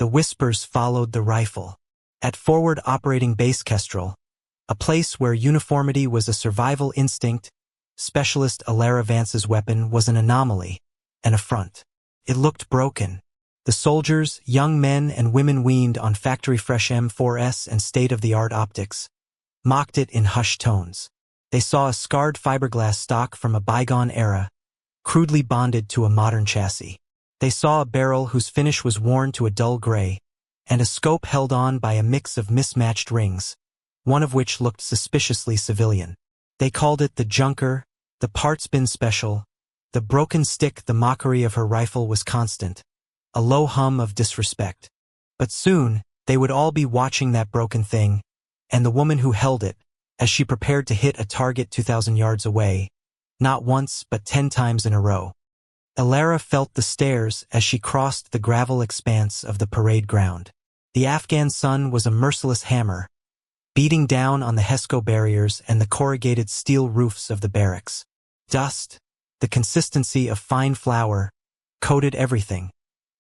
The whispers followed the rifle. At forward operating base Kestrel, a place where uniformity was a survival instinct, Specialist Alara Vance's weapon was an anomaly, an affront. It looked broken. The soldiers, young men and women weaned on factory-fresh M4S and state-of-the-art optics, mocked it in hushed tones. They saw a scarred fiberglass stock from a bygone era, crudely bonded to a modern chassis. They saw a barrel whose finish was worn to a dull gray, and a scope held on by a mix of mismatched rings, one of which looked suspiciously civilian. They called it the junker, the parts bin special, the broken stick. The mockery of her rifle was constant, a low hum of disrespect. But soon, they would all be watching that broken thing, and the woman who held it, as she prepared to hit a target 2,000 yards away, not once but 10 times in a row. Alara felt the stares as she crossed the gravel expanse of the parade ground. The Afghan sun was a merciless hammer, beating down on the HESCO barriers and the corrugated steel roofs of the barracks. Dust, the consistency of fine flour, coated everything,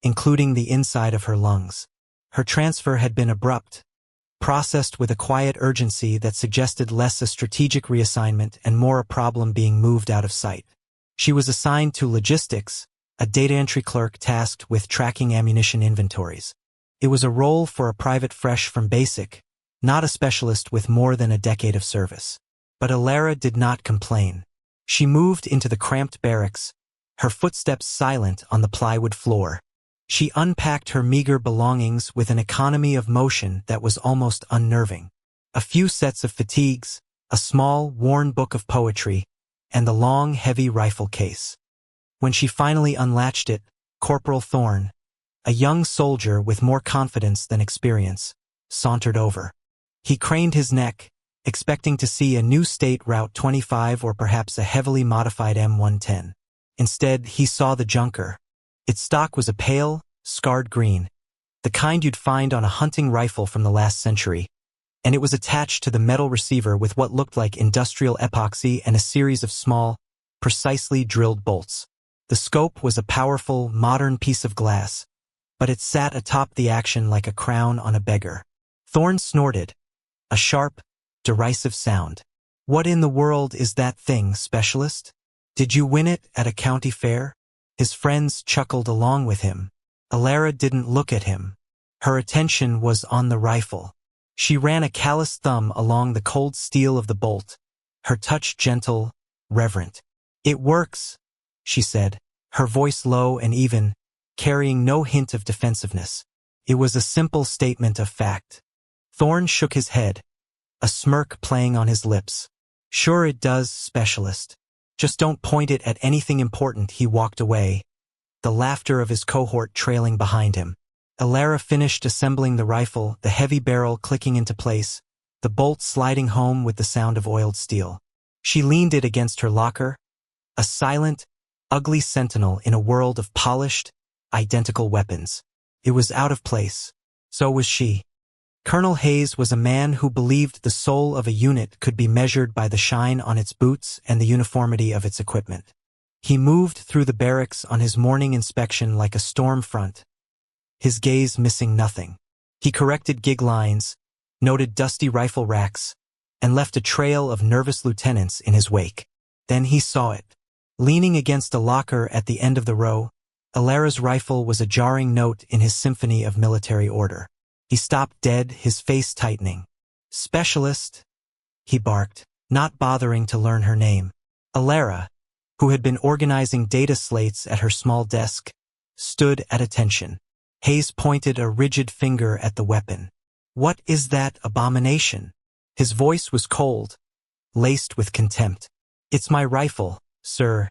including the inside of her lungs. Her transfer had been abrupt, processed with a quiet urgency that suggested less a strategic reassignment and more a problem being moved out of sight. She was assigned to logistics, a data entry clerk tasked with tracking ammunition inventories. It was a role for a private fresh from basic, not a specialist with more than a decade of service. But Alara did not complain. She moved into the cramped barracks, her footsteps silent on the plywood floor. She unpacked her meager belongings with an economy of motion that was almost unnerving. A few sets of fatigues, a small, worn book of poetry, and the long, heavy rifle case. When she finally unlatched it, Corporal Thorne, a young soldier with more confidence than experience, sauntered over. He craned his neck, expecting to see a new State Route 25 or perhaps a heavily modified M110. Instead, he saw the junker. Its stock was a pale, scarred green, the kind you'd find on a hunting rifle from the last century, and it was attached to the metal receiver with what looked like industrial epoxy and a series of small, precisely drilled bolts. The scope was a powerful, modern piece of glass, but it sat atop the action like a crown on a beggar. Thorne snorted, a sharp, derisive sound. "What in the world is that thing, Specialist? Did you win it at a county fair?" His friends chuckled along with him. Alara didn't look at him. Her attention was on the rifle. She ran a calloused thumb along the cold steel of the bolt, her touch gentle, reverent. "It works," she said, her voice low and even, carrying no hint of defensiveness. It was a simple statement of fact. Thorne shook his head, a smirk playing on his lips. "Sure it does, Specialist. Just don't point it at anything important." He walked away, the laughter of his cohort trailing behind him. Alara finished assembling the rifle, the heavy barrel clicking into place, the bolt sliding home with the sound of oiled steel. She leaned it against her locker, a silent, ugly sentinel in a world of polished, identical weapons. It was out of place. So was she. Colonel Hayes was a man who believed the soul of a unit could be measured by the shine on its boots and the uniformity of its equipment. He moved through the barracks on his morning inspection like a storm front, his gaze missing nothing. He corrected gig lines, noted dusty rifle racks, and left a trail of nervous lieutenants in his wake. Then he saw it. Leaning against a locker at the end of the row, Alara's rifle was a jarring note in his symphony of military order. He stopped dead, his face tightening. "Specialist," he barked, not bothering to learn her name. Alara, who had been organizing data slates at her small desk, stood at attention. Hayes pointed a rigid finger at the weapon. "What is that abomination?" His voice was cold, laced with contempt. "It's my rifle, sir."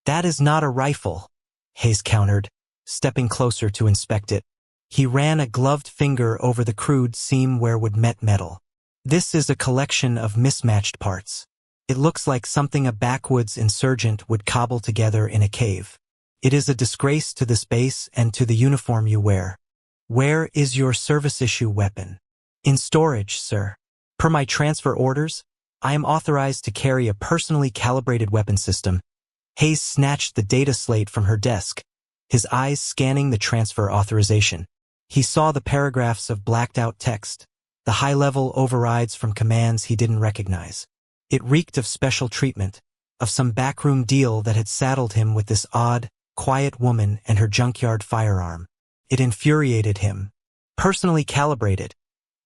"That is not a rifle," Hayes countered, stepping closer to inspect it. He ran a gloved finger over the crude seam where would met metal. "This is a collection of mismatched parts. It looks like something a backwoods insurgent would cobble together in a cave. It is a disgrace to this base and to the uniform you wear." "Where is your service-issue weapon?" "In storage, sir. Per my transfer orders, I am authorized to carry a personally calibrated weapon system." Hayes snatched the data slate from her desk, his eyes scanning the transfer authorization. He saw the paragraphs of blacked-out text, the high-level overrides from commands he didn't recognize. It reeked of special treatment, of some backroom deal that had saddled him with this odd, quiet woman and her junkyard firearm. It infuriated him. Personally calibrated,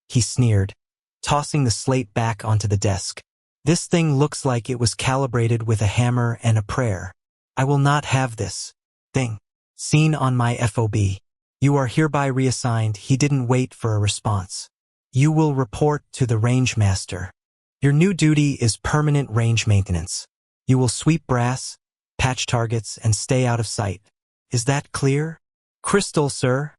he sneered, tossing the slate back onto the desk. This thing looks like it was calibrated with a hammer and a prayer. I will not have this thing seen on my FOB. You are hereby reassigned. He didn't wait for a response. You will report to the range master. Your new duty is permanent range maintenance. You will sweep brass, patch targets, and stay out of sight. Is that clear? Crystal, sir,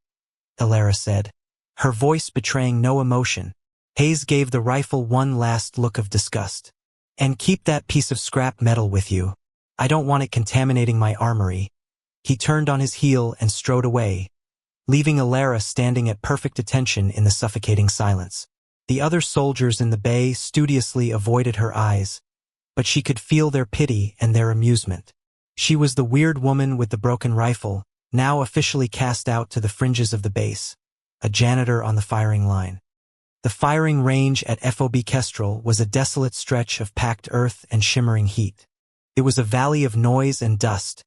Alara said, her voice betraying no emotion. Hayes gave the rifle one last look of disgust. And keep that piece of scrap metal with you. I don't want it contaminating my armory. He turned on his heel and strode away, leaving Alara standing at perfect attention in the suffocating silence. The other soldiers in the bay studiously avoided her eyes, but she could feel their pity and their amusement. She was the weird woman with the broken rifle, now officially cast out to the fringes of the base, a janitor on the firing line. The firing range at FOB Kestrel was a desolate stretch of packed earth and shimmering heat. It was a valley of noise and dust,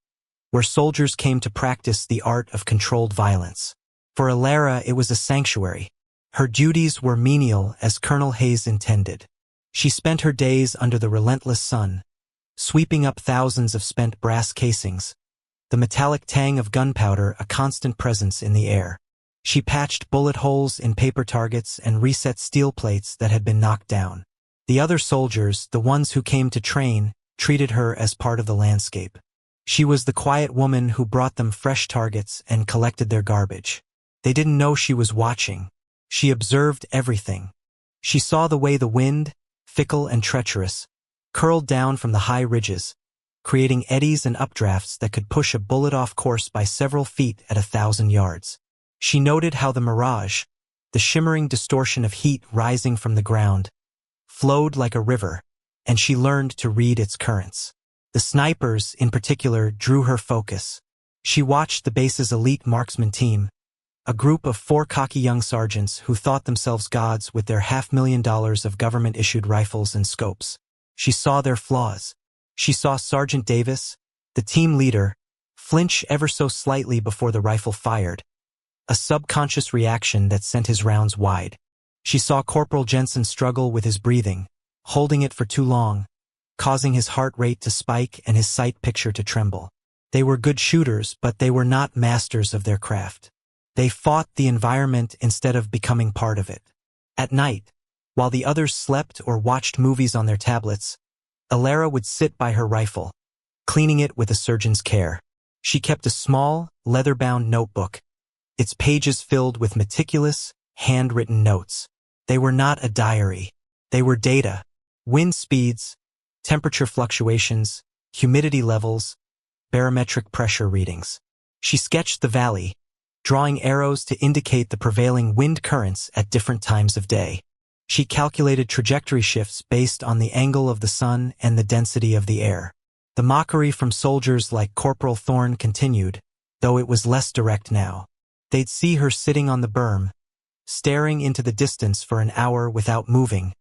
where soldiers came to practice the art of controlled violence. For Alara, it was a sanctuary. Her duties were menial as Colonel Hayes intended. She spent her days under the relentless sun, sweeping up thousands of spent brass casings, the metallic tang of gunpowder a constant presence in the air. She patched bullet holes in paper targets and reset steel plates that had been knocked down. The other soldiers, the ones who came to train, treated her as part of the landscape. She was the quiet woman who brought them fresh targets and collected their garbage. They didn't know she was watching. She observed everything. She saw the way the wind, fickle and treacherous, curled down from the high ridges, creating eddies and updrafts that could push a bullet off course by several feet at 1,000 yards. She noted how the mirage, the shimmering distortion of heat rising from the ground, flowed like a river, and she learned to read its currents. The snipers, in particular, drew her focus. She watched the base's elite marksman team, a group of 4 cocky young sergeants who thought themselves gods with their $500,000 of government-issued rifles and scopes. She saw their flaws. She saw Sergeant Davis, the team leader, flinch ever so slightly before the rifle fired, a subconscious reaction that sent his rounds wide. She saw Corporal Jensen struggle with his breathing, holding it for too long, causing his heart rate to spike and his sight picture to tremble. They were good shooters, but they were not masters of their craft. They fought the environment instead of becoming part of it. At night, while the others slept or watched movies on their tablets, Alara would sit by her rifle, cleaning it with a surgeon's care. She kept a small, leather-bound notebook, its pages filled with meticulous, handwritten notes. They were not a diary. They were data, wind speeds, temperature fluctuations, humidity levels, barometric pressure readings. She sketched the valley, drawing arrows to indicate the prevailing wind currents at different times of day. She calculated trajectory shifts based on the angle of the sun and the density of the air. The mockery from soldiers like Corporal Thorne continued, though it was less direct now. They'd see her sitting on the berm, staring into the distance for an hour without moving,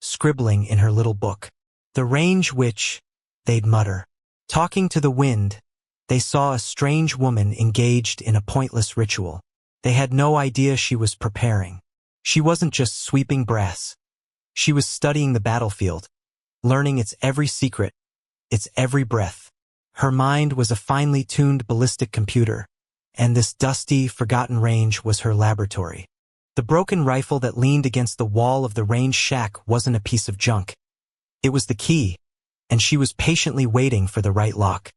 scribbling in her little book. The range which, they'd mutter. Talking to the wind, they saw a strange woman engaged in a pointless ritual. They had no idea she was preparing. She wasn't just sweeping brass. She was studying the battlefield, learning its every secret, its every breath. Her mind was a finely tuned ballistic computer, and this dusty, forgotten range was her laboratory. The broken rifle that leaned against the wall of the range shack wasn't a piece of junk. It was the key, and she was patiently waiting for the right lock.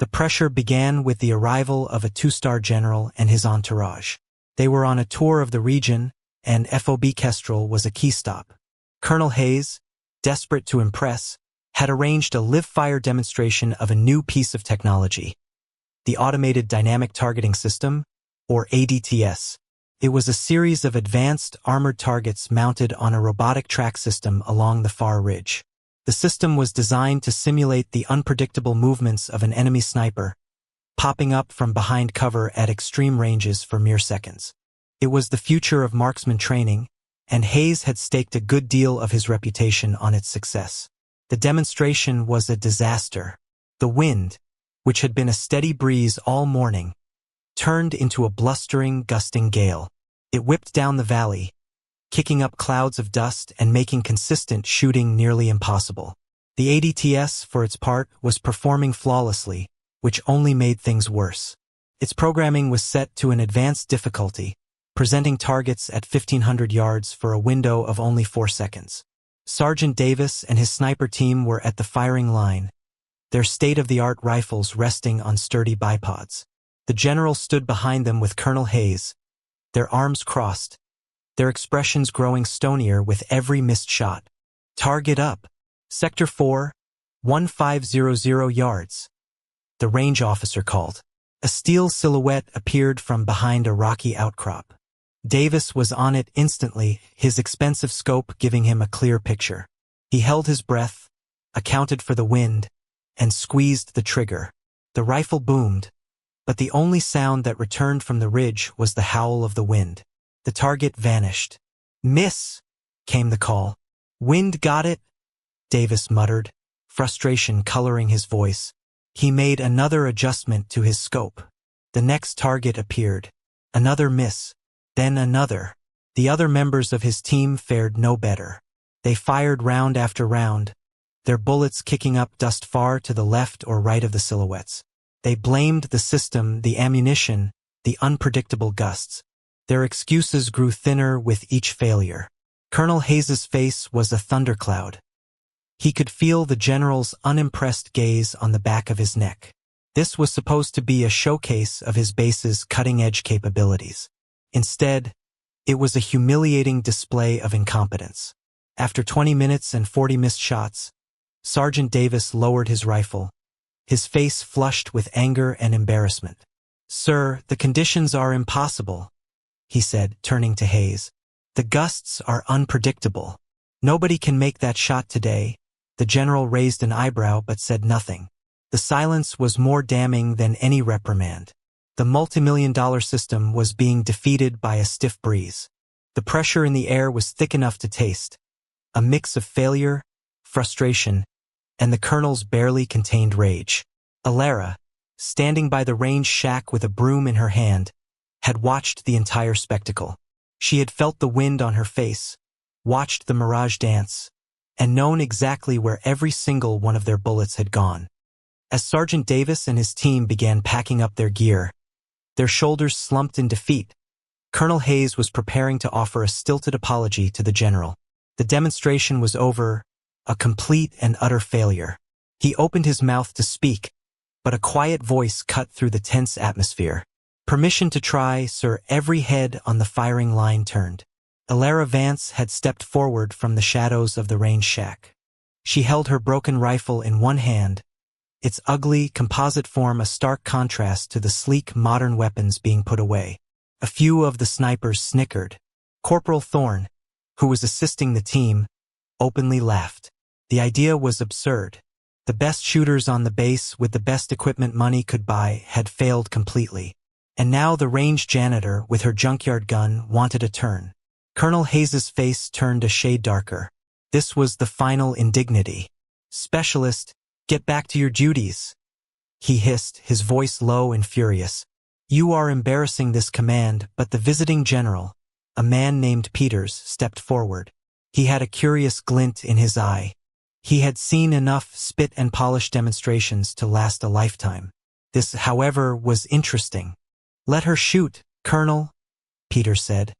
The pressure began with the arrival of a 2-star general and his entourage. They were on a tour of the region, and FOB Kestrel was a key stop. Colonel Hayes, desperate to impress, had arranged a live-fire demonstration of a new piece of technology, the Automated Dynamic Targeting System, or ADTS. It was a series of advanced armored targets mounted on a robotic track system along the far ridge. The system was designed to simulate the unpredictable movements of an enemy sniper, popping up from behind cover at extreme ranges for mere seconds. It was the future of marksman training, and Hayes had staked a good deal of his reputation on its success. The demonstration was a disaster. The wind, which had been a steady breeze all morning, turned into a blustering, gusting gale. It whipped down the valley, kicking up clouds of dust and making consistent shooting nearly impossible. The ADTS, for its part, was performing flawlessly, which only made things worse. Its programming was set to an advanced difficulty, presenting targets at 1,500 yards for a window of only 4 seconds. Sergeant Davis and his sniper team were at the firing line, their state-of-the-art rifles resting on sturdy bipods. The general stood behind them with Colonel Hayes, their arms crossed, their expressions growing stonier with every missed shot. Target up. Sector 4, 1500 yards. The range officer called. A steel silhouette appeared from behind a rocky outcrop. Davis was on it instantly, his expensive scope giving him a clear picture. He held his breath, accounted for the wind, and squeezed the trigger. The rifle boomed, but the only sound that returned from the ridge was the howl of the wind. The target vanished. "Miss!" came the call. "Wind got it," Davis muttered, frustration coloring his voice. He made another adjustment to his scope. The next target appeared. Another miss. Then another. The other members of his team fared no better. They fired round after round, their bullets kicking up dust far to the left or right of the silhouettes. They blamed the system, the ammunition, the unpredictable gusts. Their excuses grew thinner with each failure. Colonel Hayes's face was a thundercloud. He could feel the general's unimpressed gaze on the back of his neck. This was supposed to be a showcase of his base's cutting-edge capabilities. Instead, it was a humiliating display of incompetence. After 20 minutes and 40 missed shots, Sergeant Davis lowered his rifle, his face flushed with anger and embarrassment. "Sir, the conditions are impossible," he said, turning to Hayes. "The gusts are unpredictable. Nobody can make that shot today." The general raised an eyebrow but said nothing. The silence was more damning than any reprimand. The multimillion-dollar system was being defeated by a stiff breeze. The pressure in the air was thick enough to taste, a mix of failure, frustration, and the colonel's barely contained rage. Alara, standing by the range shack with a broom in her hand, had watched the entire spectacle. She had felt the wind on her face, watched the mirage dance, and known exactly where every single one of their bullets had gone. As Sergeant Davis and his team began packing up their gear, their shoulders slumped in defeat, Colonel Hayes was preparing to offer a stilted apology to the general. The demonstration was over, a complete and utter failure. He opened his mouth to speak, but a quiet voice cut through the tense atmosphere. "Permission to try, sir." Every head on the firing line turned. Alara Vance had stepped forward from the shadows of the range shack. She held her broken rifle in one hand, its ugly, composite form a stark contrast to the sleek, modern weapons being put away. A few of the snipers snickered. Corporal Thorne, who was assisting the team, openly laughed. The idea was absurd. The best shooters on the base with the best equipment money could buy had failed completely. And now the range janitor with her junkyard gun wanted a turn. Colonel Hayes's face turned a shade darker. This was the final indignity. "Specialist, get back to your duties," he hissed, his voice low and furious. "You are embarrassing this command." But the visiting general, a man named Peters, stepped forward. He had a curious glint in his eye. He had seen enough spit and polish demonstrations to last a lifetime. This, however, was interesting. "Let her shoot, Colonel," Peters said,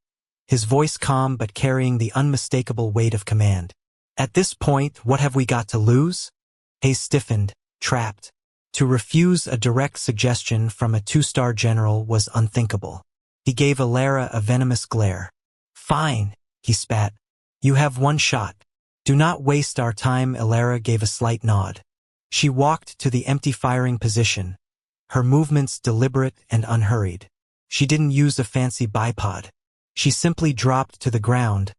his voice calm but carrying the unmistakable weight of command. "At this point, what have we got to lose?" Hayes stiffened, trapped. To refuse a direct suggestion from a two-star general was unthinkable. He gave Alara a venomous glare. "Fine," he spat. "You have one shot. Do not waste our time." Alara gave a slight nod. She walked to the empty firing position, her movements deliberate and unhurried. She didn't use a fancy bipod. She simply dropped to the ground,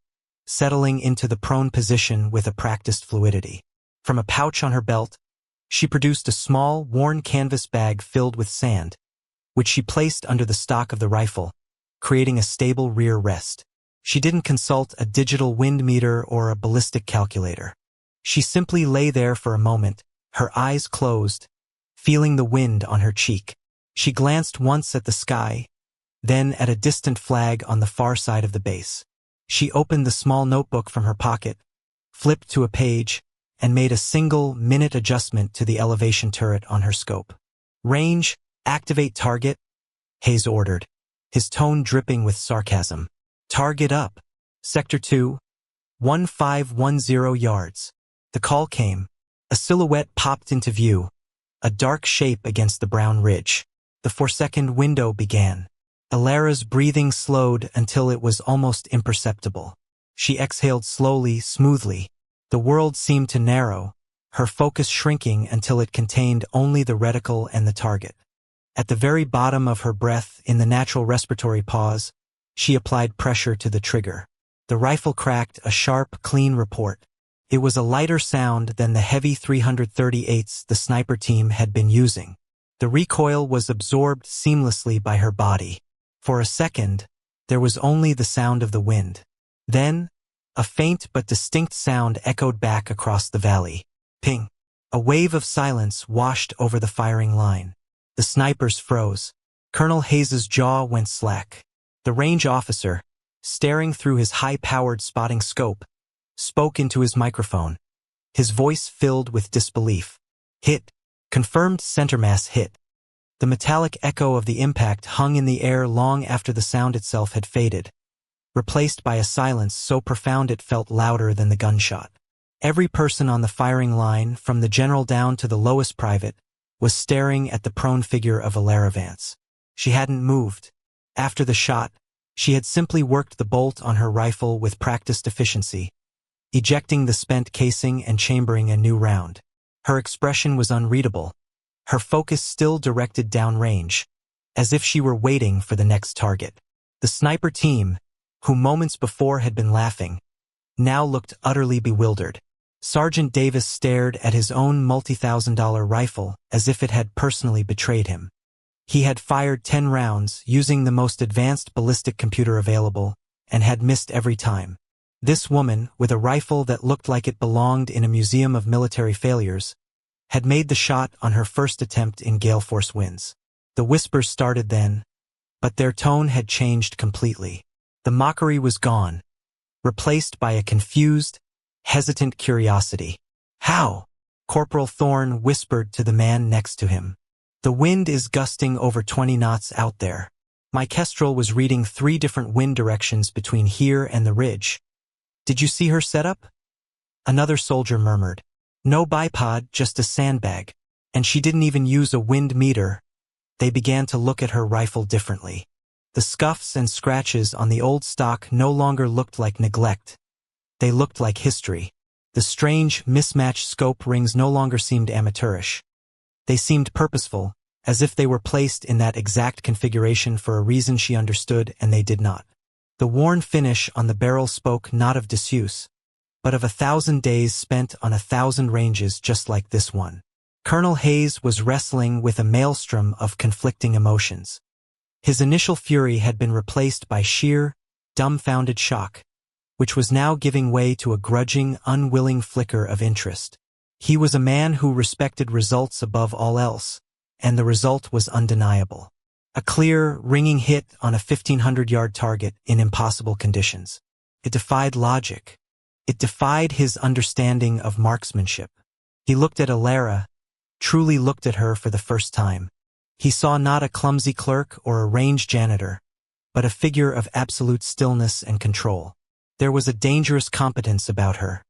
settling into the prone position with a practiced fluidity. From a pouch on her belt, she produced a small, worn canvas bag filled with sand, which she placed under the stock of the rifle, creating a stable rear rest. She didn't consult a digital wind meter or a ballistic calculator. She simply lay there for a moment, her eyes closed, feeling the wind on her cheek. She glanced once at the sky, then at a distant flag on the far side of the base. She opened the small notebook from her pocket, flipped to a page, and made a single-minute adjustment to the elevation turret on her scope. "Range, activate target," Hayes ordered, his tone dripping with sarcasm. "Target up. Sector 2, 1510 yards." The call came. A silhouette popped into view, a dark shape against the brown ridge. The 4-second window began. Alara's breathing slowed until it was almost imperceptible. She exhaled slowly, smoothly. The world seemed to narrow, her focus shrinking until it contained only the reticle and the target. At the very bottom of her breath, in the natural respiratory pause, she applied pressure to the trigger. The rifle cracked a sharp, clean report. It was a lighter sound than the heavy 338s the sniper team had been using. The recoil was absorbed seamlessly by her body. For a second, there was only the sound of the wind. Then, a faint but distinct sound echoed back across the valley. Ping! A wave of silence washed over the firing line. The snipers froze. Colonel Hayes's jaw went slack. The range officer, staring through his high-powered spotting scope, spoke into his microphone. His voice filled with disbelief. "Hit. Confirmed centermass hit." The metallic echo of the impact hung in the air long after the sound itself had faded, replaced by a silence so profound it felt louder than the gunshot. Every person on the firing line, from the general down to the lowest private, was staring at the prone figure of Alara Vance. She hadn't moved. After the shot, she had simply worked the bolt on her rifle with practiced efficiency, ejecting the spent casing and chambering a new round. Her expression was unreadable, her focus still directed downrange, as if she were waiting for the next target. The sniper team, who moments before had been laughing, now looked utterly bewildered. Sergeant Davis stared at his own multi-thousand-dollar rifle as if it had personally betrayed him. He had fired 10 rounds using the most advanced ballistic computer available and had missed every time. This woman, with a rifle that looked like it belonged in a museum of military failures, had made the shot on her first attempt in gale force winds. The whispers started then, but their tone had changed completely. The mockery was gone, replaced by a confused, hesitant curiosity. "How?" Corporal Thorne whispered to the man next to him. "The wind is gusting over 20 knots out there. My Kestrel was reading 3 different wind directions between here and the ridge. Did you see her setup?" Another soldier murmured. "No bipod, just a sandbag. And she didn't even use a wind meter." They began to look at her rifle differently. The scuffs and scratches on the old stock no longer looked like neglect. They looked like history. The strange, mismatched scope rings no longer seemed amateurish. They seemed purposeful, as if they were placed in that exact configuration for a reason she understood and they did not. The worn finish on the barrel spoke not of disuse, but of 1,000 days spent on 1,000 ranges just like this one. Colonel Hayes was wrestling with a maelstrom of conflicting emotions. His initial fury had been replaced by sheer, dumbfounded shock, which was now giving way to a grudging, unwilling flicker of interest. He was a man who respected results above all else, and the result was undeniable. A clear, ringing hit on a 1,500-yard target in impossible conditions. It defied logic. It defied his understanding of marksmanship. He looked at Alara, truly looked at her for the first time. He saw not a clumsy clerk or a range janitor, but a figure of absolute stillness and control. There was a dangerous competence about her,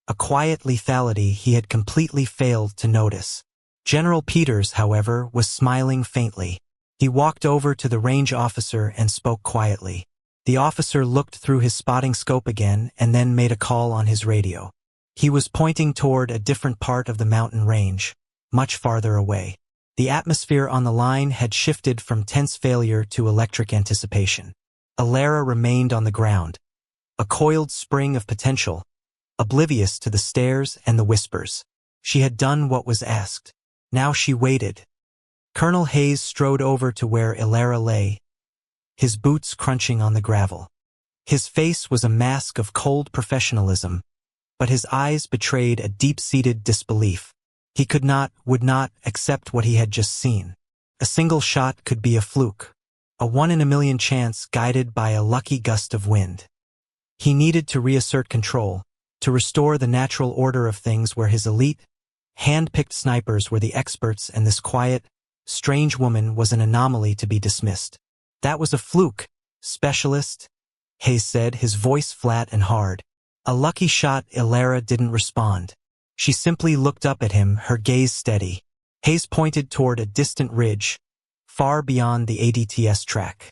a quiet lethality he had completely failed to notice. General Peters, however, was smiling faintly. He walked over to the range officer and spoke quietly. The officer looked through his spotting scope again and then made a call on his radio. He was pointing toward a different part of the mountain range, much farther away. The atmosphere on the line had shifted from tense failure to electric anticipation. Alara remained on the ground, a coiled spring of potential, oblivious to the stares and the whispers. She had done what was asked. Now she waited. Colonel Hayes strode over to where Alara lay, his boots crunching on the gravel. His face was a mask of cold professionalism, but his eyes betrayed a deep-seated disbelief. He would not accept what he had just seen. A single shot could be a fluke, a one-in-a-million chance guided by a lucky gust of wind. He needed to reassert control, to restore the natural order of things where his elite, hand-picked snipers were the experts and this quiet, strange woman was an anomaly to be dismissed. That was a fluke, specialist, Hayes said, his voice flat and hard. A lucky shot. Alara didn't respond. She simply looked up at him, her gaze steady. Hayes pointed toward a distant ridge, far beyond the ADTS track.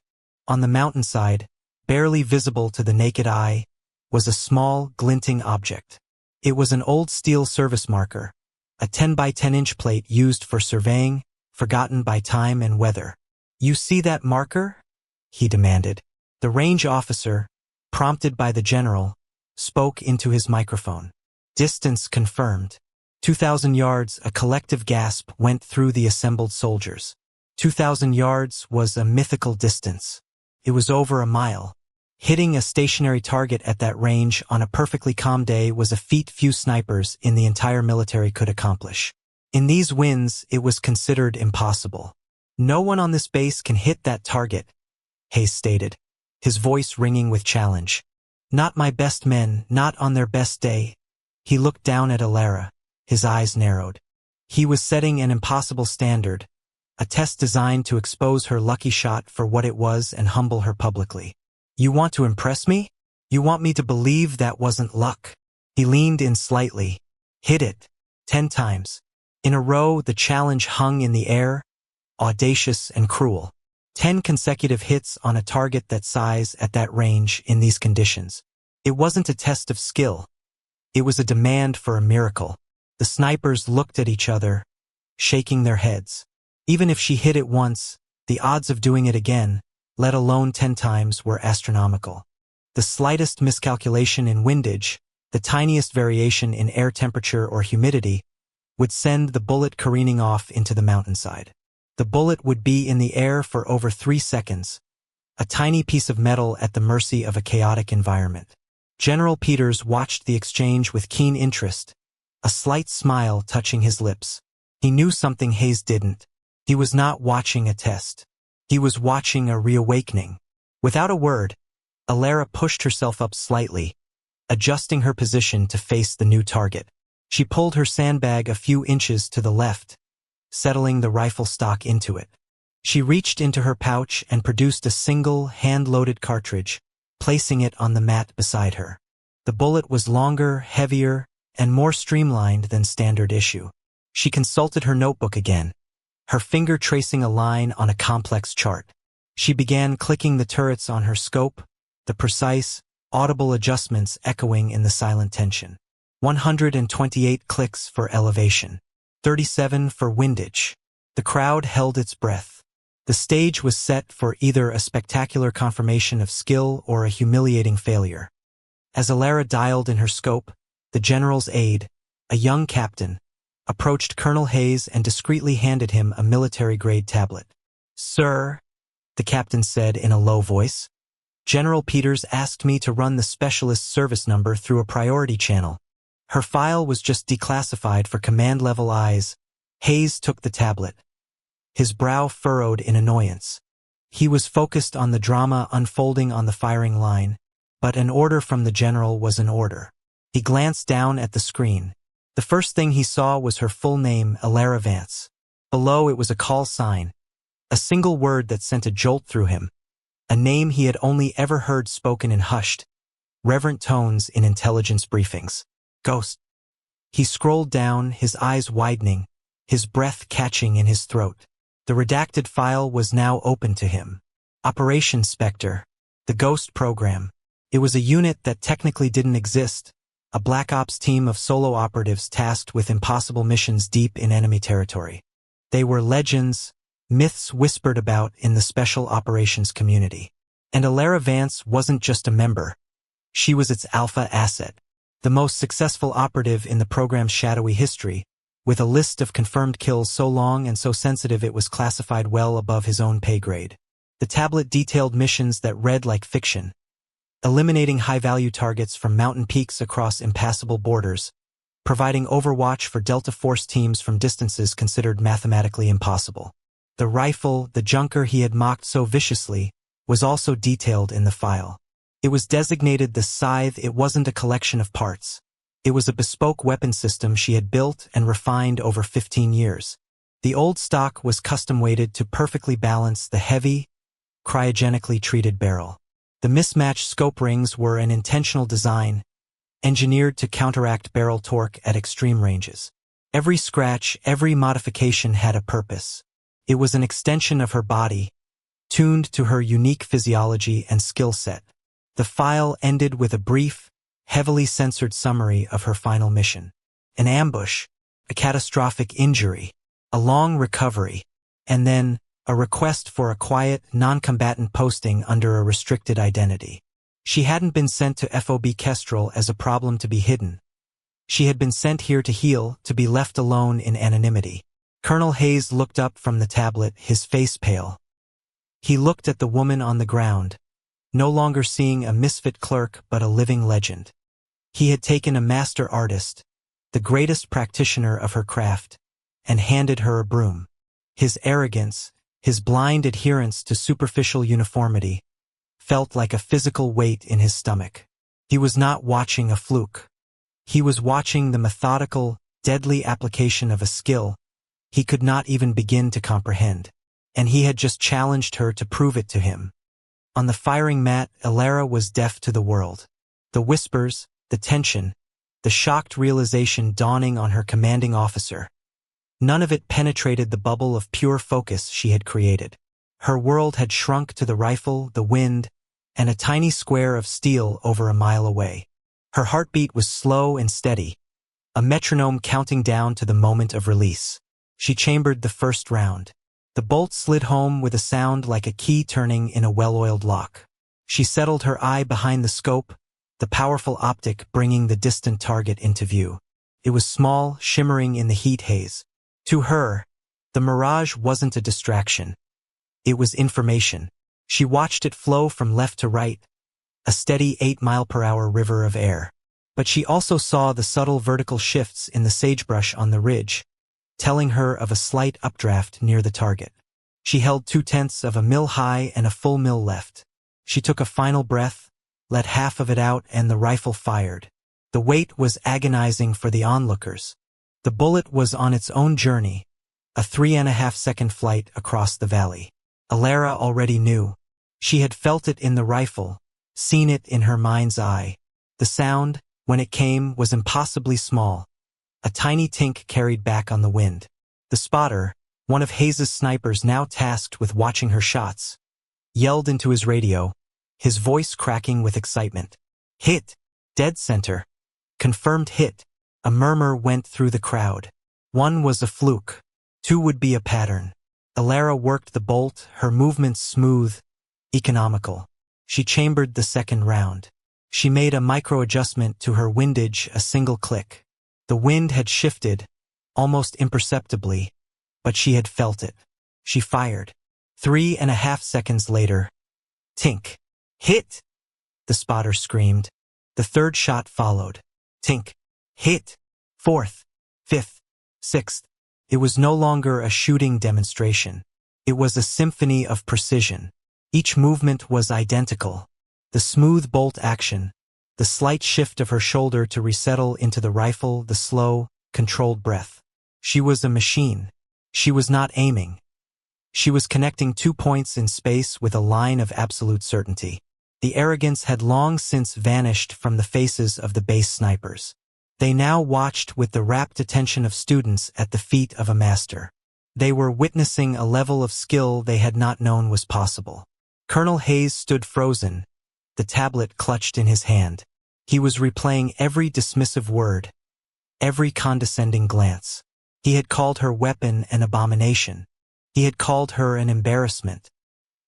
On the mountainside, barely visible to the naked eye, was a small, glinting object. It was an old steel service marker, a 10 by 10 inch plate used for surveying, forgotten by time and weather. "You see that marker?" he demanded. The range officer, prompted by the general, spoke into his microphone. Distance confirmed. 2,000 yards. A collective gasp went through the assembled soldiers. 2,000 yards was a mythical distance. It was over a mile. Hitting a stationary target at that range on a perfectly calm day was a feat few snipers in the entire military could accomplish. In these winds, it was considered impossible. "No one on this base can hit that target," Hayes stated, his voice ringing with challenge. "Not my best men, not on their best day." He looked down at Alara, his eyes narrowed. He was setting an impossible standard, a test designed to expose her lucky shot for what it was and humble her publicly. "You want to impress me? You want me to believe that wasn't luck?" He leaned in slightly. "Hit it. 10 times. In a row." The challenge hung in the air, audacious and cruel. 10 consecutive hits on a target that size at that range in these conditions. It wasn't a test of skill. It was a demand for a miracle. The snipers looked at each other, shaking their heads. Even if she hit it once, the odds of doing it again, let alone 10 times, were astronomical. The slightest miscalculation in windage, the tiniest variation in air temperature or humidity, would send the bullet careening off into the mountainside. The bullet would be in the air for over 3 seconds, a tiny piece of metal at the mercy of a chaotic environment. General Peters watched the exchange with keen interest, a slight smile touching his lips. He knew something Hayes didn't. He was not watching a test. He was watching a reawakening. Without a word, Alara pushed herself up slightly, adjusting her position to face the new target. She pulled her sandbag a few inches to the left, settling the rifle stock into it. She reached into her pouch and produced a single, hand-loaded cartridge, placing it on the mat beside her. The bullet was longer, heavier, and more streamlined than standard issue. She consulted her notebook again, her finger tracing a line on a complex chart. She began clicking the turrets on her scope, the precise, audible adjustments echoing in the silent tension. 128 clicks for elevation, 37 for windage. The crowd held its breath. The stage was set for either a spectacular confirmation of skill or a humiliating failure. As Alara dialed in her scope, the general's aide, a young captain, approached Colonel Hayes and discreetly handed him a military-grade tablet. "Sir," the captain said in a low voice, "General Peters asked me to run the specialist service number through a priority channel. Her file was just declassified for command-level eyes." Hayes took the tablet, his brow furrowed in annoyance. He was focused on the drama unfolding on the firing line, but an order from the general was an order. He glanced down at the screen. The first thing he saw was her full name, Alara Vance. Below it was a call sign, a single word that sent a jolt through him, a name he had only ever heard spoken in hushed, reverent tones in intelligence briefings. Ghost. He scrolled down, his eyes widening, his breath catching in his throat. The redacted file was now open to him. Operation Spectre, the Ghost program. It was a unit that technically didn't exist, a Black Ops team of solo operatives tasked with impossible missions deep in enemy territory. They were legends, myths whispered about in the special operations community. And Alara Vance wasn't just a member. She was its alpha asset, the most successful operative in the program's shadowy history, with a list of confirmed kills so long and so sensitive it was classified well above his own pay grade. The tablet detailed missions that read like fiction, eliminating high-value targets from mountain peaks across impassable borders, providing overwatch for Delta Force teams from distances considered mathematically impossible. The rifle, the junker he had mocked so viciously, was also detailed in the file. It was designated the Scythe. It wasn't a collection of parts. It was a bespoke weapon system she had built and refined over 15 years. The old stock was custom-weighted to perfectly balance the heavy, cryogenically treated barrel. The mismatched scope rings were an intentional design, engineered to counteract barrel torque at extreme ranges. Every scratch, every modification had a purpose. It was an extension of her body, tuned to her unique physiology and skill set. The file ended with a brief, heavily censored summary of her final mission. An ambush, a catastrophic injury, a long recovery, and then a request for a quiet, non-combatant posting under a restricted identity. She hadn't been sent to FOB Kestrel as a problem to be hidden. She had been sent here to heal, to be left alone in anonymity. Colonel Hayes looked up from the tablet, his face pale. He looked at the woman on the ground, no longer seeing a misfit clerk but a living legend. He had taken a master artist, the greatest practitioner of her craft, and handed her a broom. His arrogance, his blind adherence to superficial uniformity, felt like a physical weight in his stomach. He was not watching a fluke. He was watching the methodical, deadly application of a skill he could not even begin to comprehend. And he had just challenged her to prove it to him. On the firing mat, Elara was deaf to the world. The whispers, the tension, the shocked realization dawning on her commanding officer. None of it penetrated the bubble of pure focus she had created. Her world had shrunk to the rifle, the wind, and a tiny square of steel over a mile away. Her heartbeat was slow and steady, a metronome counting down to the moment of release. She chambered the first round. The bolt slid home with a sound like a key turning in a well-oiled lock. She settled her eye behind the scope, the powerful optic bringing the distant target into view. It was small, shimmering in the heat haze. To her, the mirage wasn't a distraction. It was information. She watched it flow from left to right, a steady 8-mile-per-hour river of air. But she also saw the subtle vertical shifts in the sagebrush on the ridge, telling her of a slight updraft near the target. She held 2/10 of a mil high and a full mil left. She took a final breath, let half of it out, and the rifle fired. The wait was agonizing for the onlookers. The bullet was on its own journey, a 3.5-second flight across the valley. Elara already knew. She had felt it in the rifle, seen it in her mind's eye. The sound, when it came, was impossibly small. A tiny tink carried back on the wind. The spotter, one of Hayes' snipers now tasked with watching her shots, yelled into his radio, his voice cracking with excitement. Hit! Dead center! Confirmed hit! A murmur went through the crowd. One was a fluke. Two would be a pattern. Elara worked the bolt, her movements smooth, economical. She chambered the second round. She made a micro-adjustment to her windage, a single click. The wind had shifted, almost imperceptibly, but she had felt it. She fired. 3.5 seconds later. Tink. Hit! The spotter screamed. The third shot followed. Tink. Hit! Fourth. Fifth. Sixth. It was no longer a shooting demonstration. It was a symphony of precision. Each movement was identical. The smooth bolt action, the slight shift of her shoulder to resettle into the rifle, the slow, controlled breath. She was a machine. She was not aiming. She was connecting 2 points in space with a line of absolute certainty. The arrogance had long since vanished from the faces of the base snipers. They now watched with the rapt attention of students at the feet of a master. They were witnessing a level of skill they had not known was possible. Colonel Hayes stood frozen, the tablet clutched in his hand. He was replaying every dismissive word, every condescending glance. He had called her weapon an abomination. He had called her an embarrassment.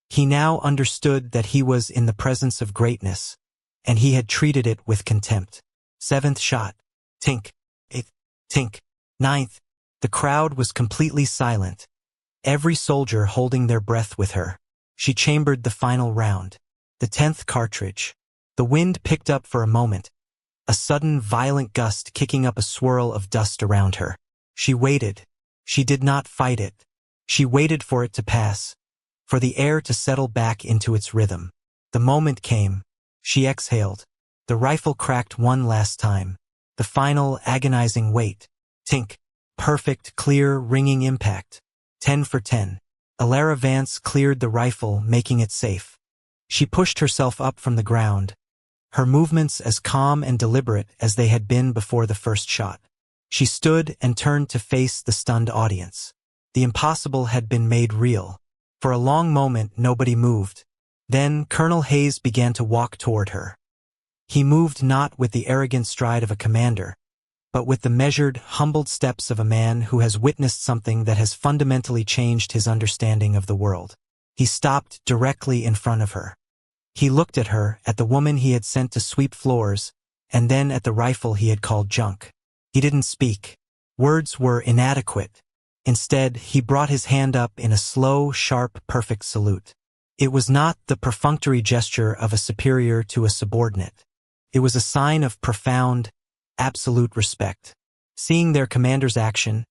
He now understood that he was in the presence of greatness, and he had treated it with contempt. Seventh shot. Tink. Eighth. Tink. Ninth. The crowd was completely silent, every soldier holding their breath with her. She chambered the final round. The 10th cartridge. The wind picked up for a moment, a sudden violent gust kicking up a swirl of dust around her. She waited. She did not fight it. She waited for it to pass, for the air to settle back into its rhythm. The moment came. She exhaled. The rifle cracked one last time. The final agonizing wait. Tink. Perfect, clear, ringing impact. 10 for 10. Alara Vance cleared the rifle, making it safe. She pushed herself up from the ground, her movements as calm and deliberate as they had been before the first shot. She stood and turned to face the stunned audience. The impossible had been made real. For a long moment, nobody moved. Then Colonel Hayes began to walk toward her. He moved not with the arrogant stride of a commander, but with the measured, humbled steps of a man who has witnessed something that has fundamentally changed his understanding of the world. He stopped directly in front of her. He looked at her, at the woman he had sent to sweep floors, and then at the rifle he had called junk. He didn't speak. Words were inadequate. Instead, he brought his hand up in a slow, sharp, perfect salute. It was not the perfunctory gesture of a superior to a subordinate. It was a sign of profound, absolute respect. Seeing their commander's action,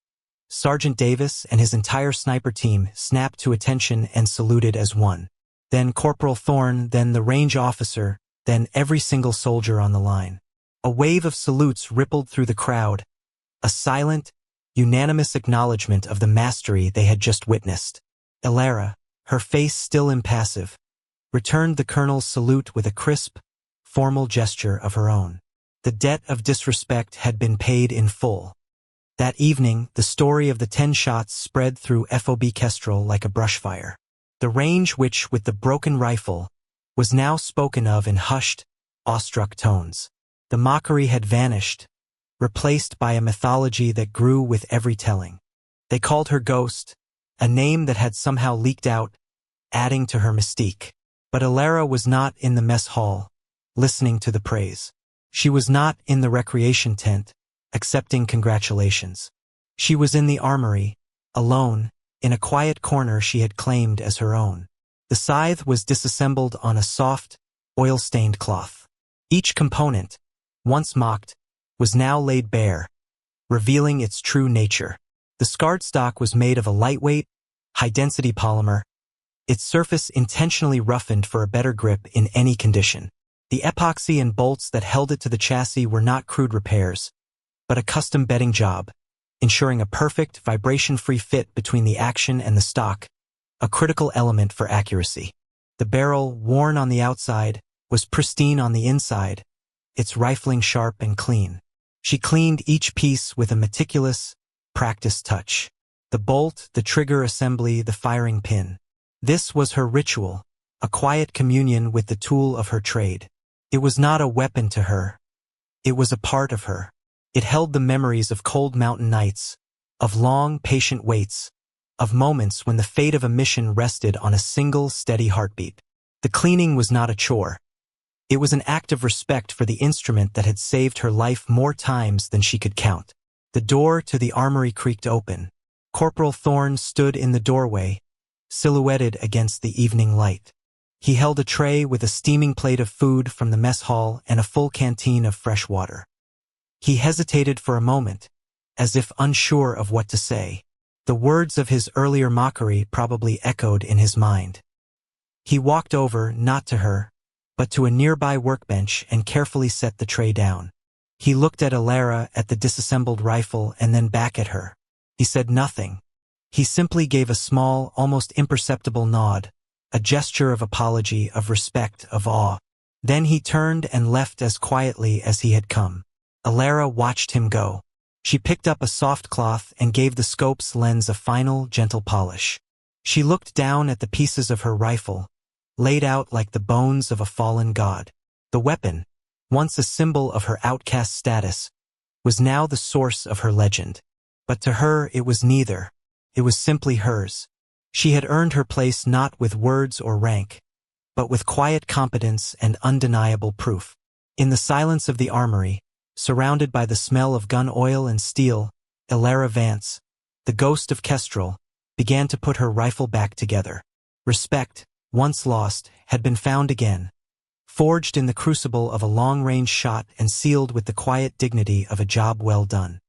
Sergeant Davis and his entire sniper team snapped to attention and saluted as one. Then Corporal Thorne, then the range officer, then every single soldier on the line. A wave of salutes rippled through the crowd, a silent, unanimous acknowledgement of the mastery they had just witnessed. Alara, her face still impassive, returned the colonel's salute with a crisp, formal gesture of her own. The debt of disrespect had been paid in full. That evening, the story of the 10 shots spread through FOB Kestrel like a brushfire. The range which, with the broken rifle, was now spoken of in hushed, awestruck tones. The mockery had vanished, replaced by a mythology that grew with every telling. They called her Ghost, a name that had somehow leaked out, adding to her mystique. But Alara was not in the mess hall, listening to the praise. She was not in the recreation tent, accepting congratulations. She was in the armory, alone, in a quiet corner she had claimed as her own. The scythe was disassembled on a soft, oil-stained cloth. Each component, once mocked, was now laid bare, revealing its true nature. The scarred stock was made of a lightweight, high-density polymer, its surface intentionally roughened for a better grip in any condition. The epoxy and bolts that held it to the chassis were not crude repairs, but a custom bedding job, ensuring a perfect, vibration-free fit between the action and the stock, a critical element for accuracy. The barrel, worn on the outside, was pristine on the inside, its rifling sharp and clean. She cleaned each piece with a meticulous, practiced touch. The bolt, the trigger assembly, the firing pin. This was her ritual, a quiet communion with the tool of her trade. It was not a weapon to her. It was a part of her. It held the memories of cold mountain nights, of long, patient waits, of moments when the fate of a mission rested on a single, steady heartbeat. The cleaning was not a chore. It was an act of respect for the instrument that had saved her life more times than she could count. The door to the armory creaked open. Corporal Thorne stood in the doorway, silhouetted against the evening light. He held a tray with a steaming plate of food from the mess hall and a full canteen of fresh water. He hesitated for a moment, as if unsure of what to say. The words of his earlier mockery probably echoed in his mind. He walked over, not to her, but to a nearby workbench and carefully set the tray down. He looked at Alara, at the disassembled rifle, and then back at her. He said nothing. He simply gave a small, almost imperceptible nod, a gesture of apology, of respect, of awe. Then he turned and left as quietly as he had come. Alara watched him go. She picked up a soft cloth and gave the scope's lens a final, gentle polish. She looked down at the pieces of her rifle, laid out like the bones of a fallen god. The weapon, once a symbol of her outcast status, was now the source of her legend. But to her it was neither. It was simply hers. She had earned her place not with words or rank, but with quiet competence and undeniable proof. In the silence of the armory, surrounded by the smell of gun oil and steel, Alara Vance, the ghost of Kestrel, began to put her rifle back together. Respect, once lost, had been found again, forged in the crucible of a long-range shot and sealed with the quiet dignity of a job well done.